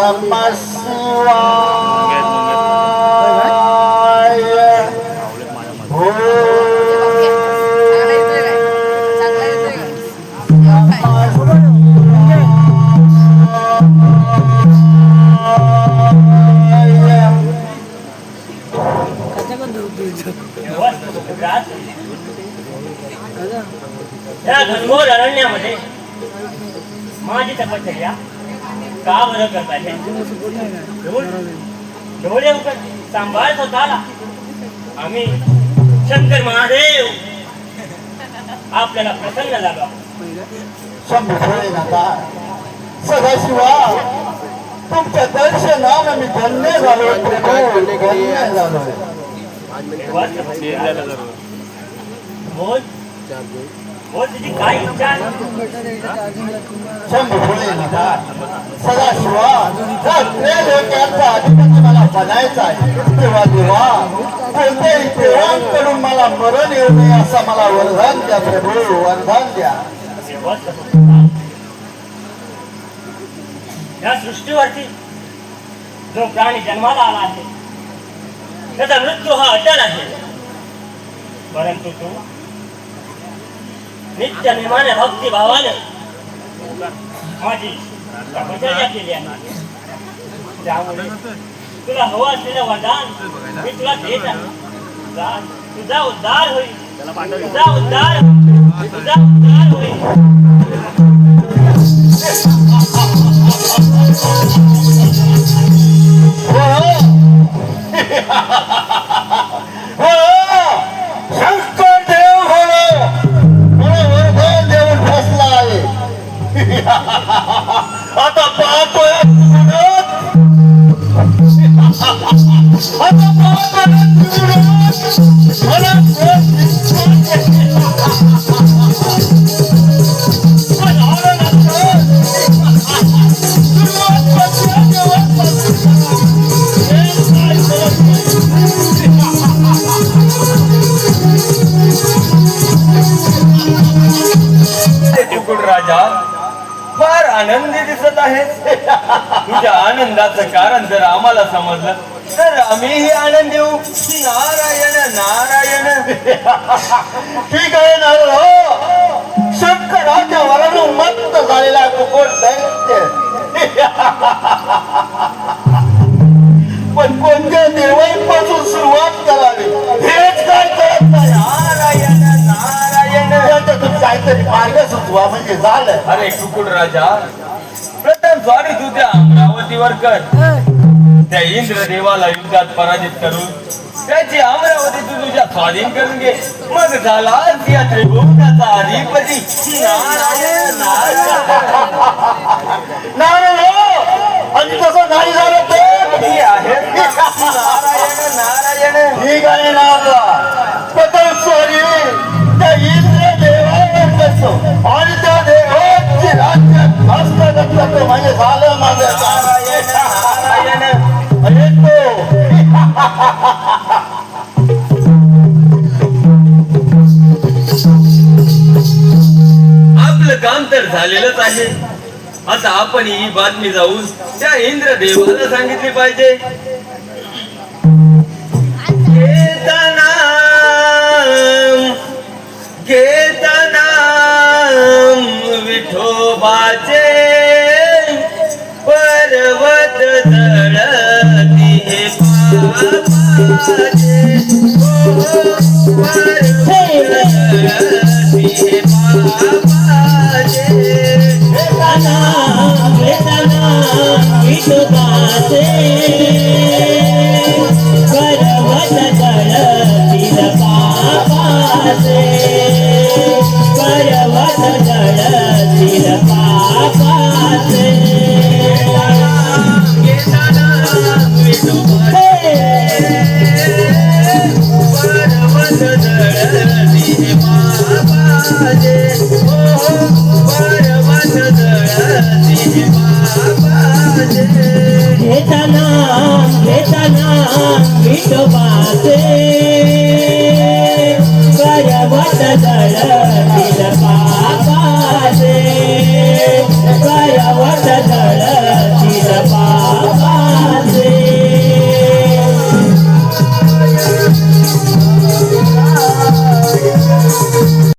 नमः शिवाय या घनघोर अरण्यामध्ये माझी तपश्चर्या का बरं करत आहे? डोळे उघड सांभाळ स्वतःला. आम्ही शंकर महादेव आपल्याला प्रसन्न झालो. शंभू भोलेनाथ सदाशिवा तुमच्या दर्शनानं मी धन्य झालो. धन्य झालो. बोल बोल तुझी काय इच्छा आहे? शंभू भोलेनाथ सदाशिवा लोकांचा अधिपती मला बनायचा आहे. तेव्हा देवा कोणत्याही देवांकडून मला मरण येऊ नये असं मला वरदान द्या प्रभू, वरदान द्या. या सृष्टीवरती जो प्राणी जन्माला आला आहे त्याचा मृत्यू हा अटळ आहे. परंतु तू नित्य नियमाने भक्तिभावाने माझी तपश्चर्या केली आहे. त्यामुळे तुला हवं असलेलं वरदान मी तुला देत आहे. तुझा उद्धार होईल. तुझा उद्धार होईल. शंकर देव मला वरदान देऊन फसला आहे. आता पाहतोय राजा फार आनंदी दिसत आहे. तुझ्या आनंदाचं कारण जर आम्हाला समजलं तर आम्हीही आनंद देऊ. नारायण नारायण. ठीक आहे ना हो. शंकराच्या वरानं मत्त झालेला कुकुट दैत्य. पण कोणत्या देवांपासून सुरुवात करावी हेच काय कळत नाही. नारायण नारायण. त्याच्यातून काहीतरी मार्ग सुचवा म्हणजे झालं. अरे कुकुड राजा प्रथम स्वारी तू त्या अमरावतीवर कर. त्या इंद्रदेवाला युद्धात पराजित करून त्याची अमरावती तू तुझ्या स्वाधीन करून घे. मग झाला या त्रिभुवनाचा अधिपती. नारायण नारायण आणि तसं नाही झालं तर आहे. नारायण नारायण. ठीक आहे ना. प्रथम स्वारी त्या इंद्र देवावर करतो आणि त्या देवाची राज्यात हस्तगत करतो म्हणजे झालं माझं. नारायण नारायण. आपलं काम तर झालेलंच आहे. आता आपण ही बातमी जाऊन त्या इंद्रदेवाला सांगितली पाहिजे. घेताना विठोबाचे पर्वत जळती हे पापाचे. घेताना विठोबाचे